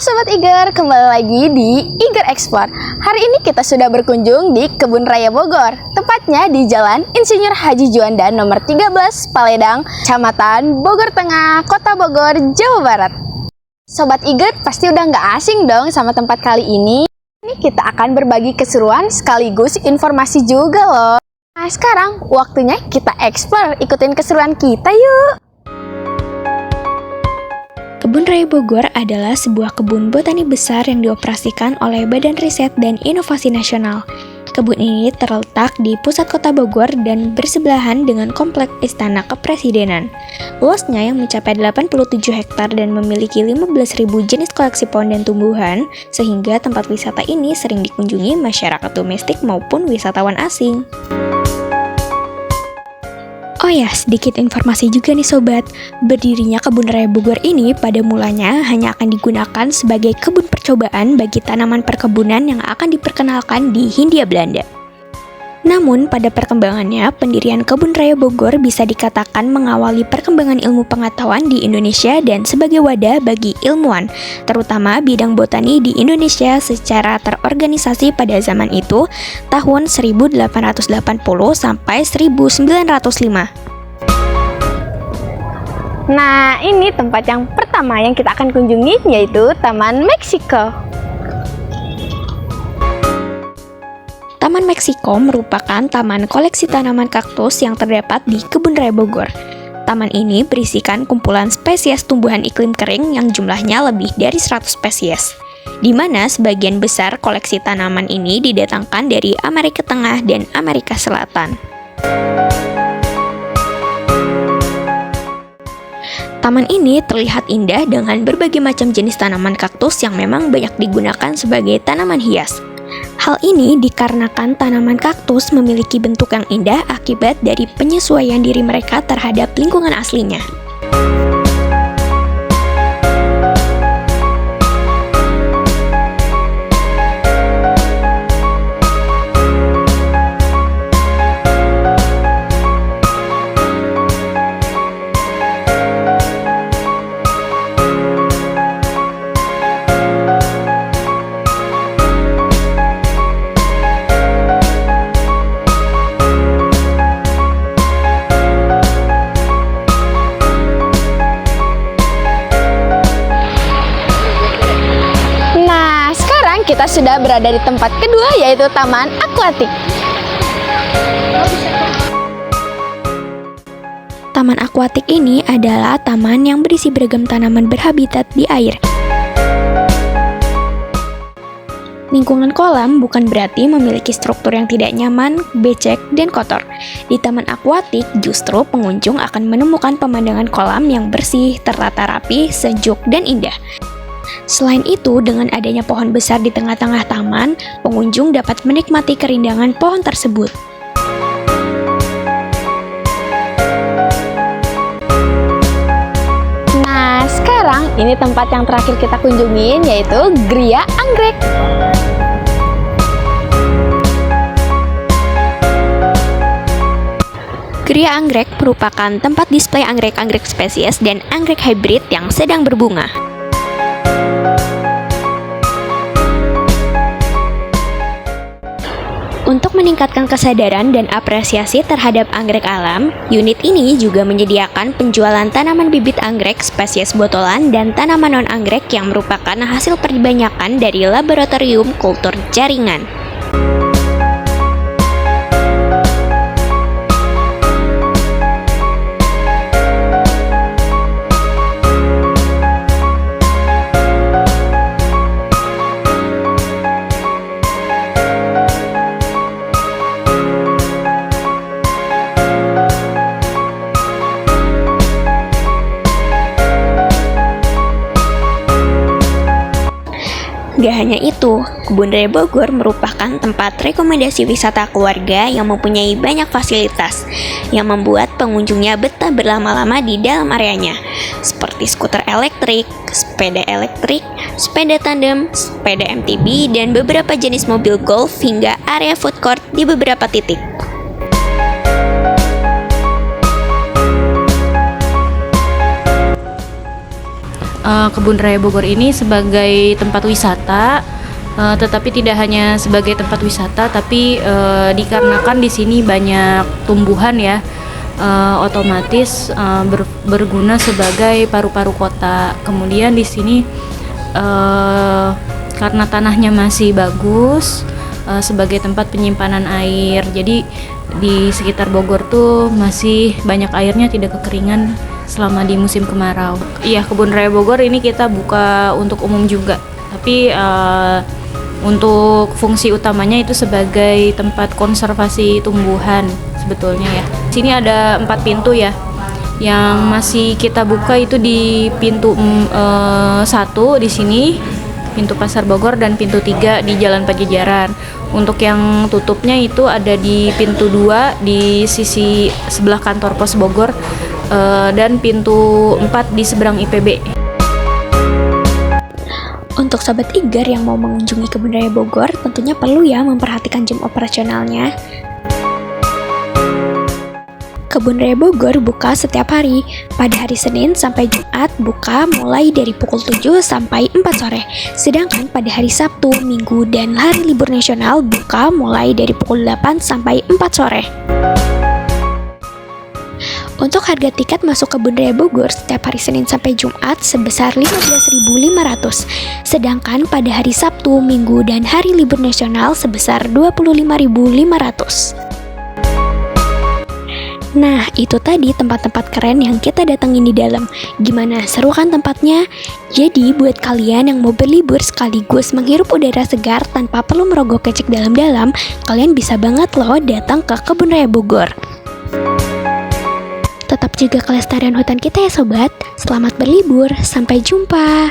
Sobat Iger, kembali lagi di Iger Explore. Hari ini kita sudah berkunjung di Kebun Raya Bogor, tepatnya di Jalan Insinyur Haji Juanda nomor 13 Paledang, Kecamatan Bogor Tengah, Kota Bogor, Jawa Barat. Sobat Iger pasti udah nggak asing dong sama tempat kali ini. Ini kita akan berbagi keseruan sekaligus informasi juga loh. Nah sekarang waktunya kita explore, ikutin keseruan kita yuk. Kebun Raya Bogor adalah sebuah kebun botani besar yang dioperasikan oleh Badan Riset dan Inovasi Nasional. Kebun ini terletak di pusat kota Bogor dan bersebelahan dengan kompleks Istana Kepresidenan. Luasnya yang mencapai 87 hektar dan memiliki 15.000 jenis koleksi pohon dan tumbuhan, sehingga tempat wisata ini sering dikunjungi masyarakat domestik maupun wisatawan asing. Oh ya, sedikit informasi juga nih sobat. Berdirinya Kebun Raya Bogor ini pada mulanya hanya akan digunakan sebagai kebun percobaan bagi tanaman perkebunan yang akan diperkenalkan di Hindia Belanda. Namun pada perkembangannya, pendirian Kebun Raya Bogor bisa dikatakan mengawali perkembangan ilmu pengetahuan di Indonesia dan sebagai wadah bagi ilmuwan, terutama bidang botani di Indonesia secara terorganisasi pada zaman itu, tahun 1880 sampai 1905. Nah, ini tempat yang pertama yang kita akan kunjungi, yaitu Taman Meksiko. Taman Meksiko merupakan taman koleksi tanaman kaktus yang terdapat di Kebun Raya Bogor. Taman ini berisikan kumpulan spesies tumbuhan iklim kering yang jumlahnya lebih dari 100 spesies, di mana sebagian besar koleksi tanaman ini didatangkan dari Amerika Tengah dan Amerika Selatan. Taman ini terlihat indah dengan berbagai macam jenis tanaman kaktus yang memang banyak digunakan sebagai tanaman hias. Hal ini dikarenakan tanaman kaktus memiliki bentuk yang indah akibat dari penyesuaian diri mereka terhadap lingkungan aslinya. Kita sudah berada di tempat kedua, yaitu Taman Akuatik. Taman akuatik ini adalah taman yang berisi beragam tanaman berhabitat di air. Lingkungan kolam bukan berarti memiliki struktur yang tidak nyaman, becek, dan kotor. Di taman akuatik, justru pengunjung akan menemukan pemandangan kolam yang bersih, tertata rapi, sejuk, dan indah. Selain itu, dengan adanya pohon besar di tengah-tengah taman, pengunjung dapat menikmati kerindangan pohon tersebut. Nah, sekarang ini tempat yang terakhir kita kunjungin, yaitu Gria Anggrek. Gria Anggrek merupakan tempat display anggrek-anggrek spesies dan anggrek hybrid yang sedang berbunga. Untuk meningkatkan kesadaran dan apresiasi terhadap anggrek alam, unit ini juga menyediakan penjualan tanaman bibit anggrek spesies botolan dan tanaman non-anggrek yang merupakan hasil perbanyakan dari laboratorium kultur jaringan. Gak hanya itu, Kebun Raya Bogor merupakan tempat rekomendasi wisata keluarga yang mempunyai banyak fasilitas yang membuat pengunjungnya betah berlama-lama di dalam areanya, seperti skuter elektrik, sepeda tandem, sepeda MTB, dan beberapa jenis mobil golf hingga area food court di beberapa titik. Kebun Raya Bogor ini sebagai tempat wisata, tetapi tidak hanya sebagai tempat wisata, tapi dikarenakan di sini banyak tumbuhan ya, otomatis berguna sebagai paru-paru kota. Kemudian di sini karena tanahnya masih bagus, sebagai tempat penyimpanan air, jadi di sekitar Bogor tuh masih banyak airnya, tidak kekeringan selama di musim kemarau. Iya, Kebun Raya Bogor ini kita buka untuk umum juga, tapi untuk fungsi utamanya itu sebagai tempat konservasi tumbuhan sebetulnya ya. Sini ada 4 pintu ya, yang masih kita buka itu di pintu 1 di sini, pintu Pasar Bogor, dan pintu 3 di Jalan Pajajaran. Untuk yang tutupnya itu ada di pintu 2 di sisi sebelah kantor Pos Bogor, dan pintu 4 di seberang IPB. Untuk sobat eager yang mau mengunjungi Kebun Raya Bogor, tentunya perlu ya memperhatikan jam operasionalnya. Kebun Raya Bogor buka setiap hari. Pada hari Senin sampai Jumat buka mulai dari pukul 7 sampai 4 sore. Sedangkan pada hari Sabtu, Minggu, dan hari libur nasional buka mulai dari pukul 8 sampai 4 sore. Untuk harga tiket masuk Kebun Raya Bogor setiap hari Senin sampai Jumat sebesar 15.500. Sedangkan pada hari Sabtu, Minggu, dan hari libur nasional sebesar 25.500. Nah, itu tadi tempat-tempat keren yang kita datengin di dalam. Gimana, seru kan tempatnya? Jadi, buat kalian yang mau berlibur sekaligus menghirup udara segar tanpa perlu merogoh kocek dalam-dalam, kalian bisa banget loh datang ke Kebun Raya Bogor. Tetap jaga kelestarian hutan kita ya sobat. Selamat berlibur, sampai jumpa.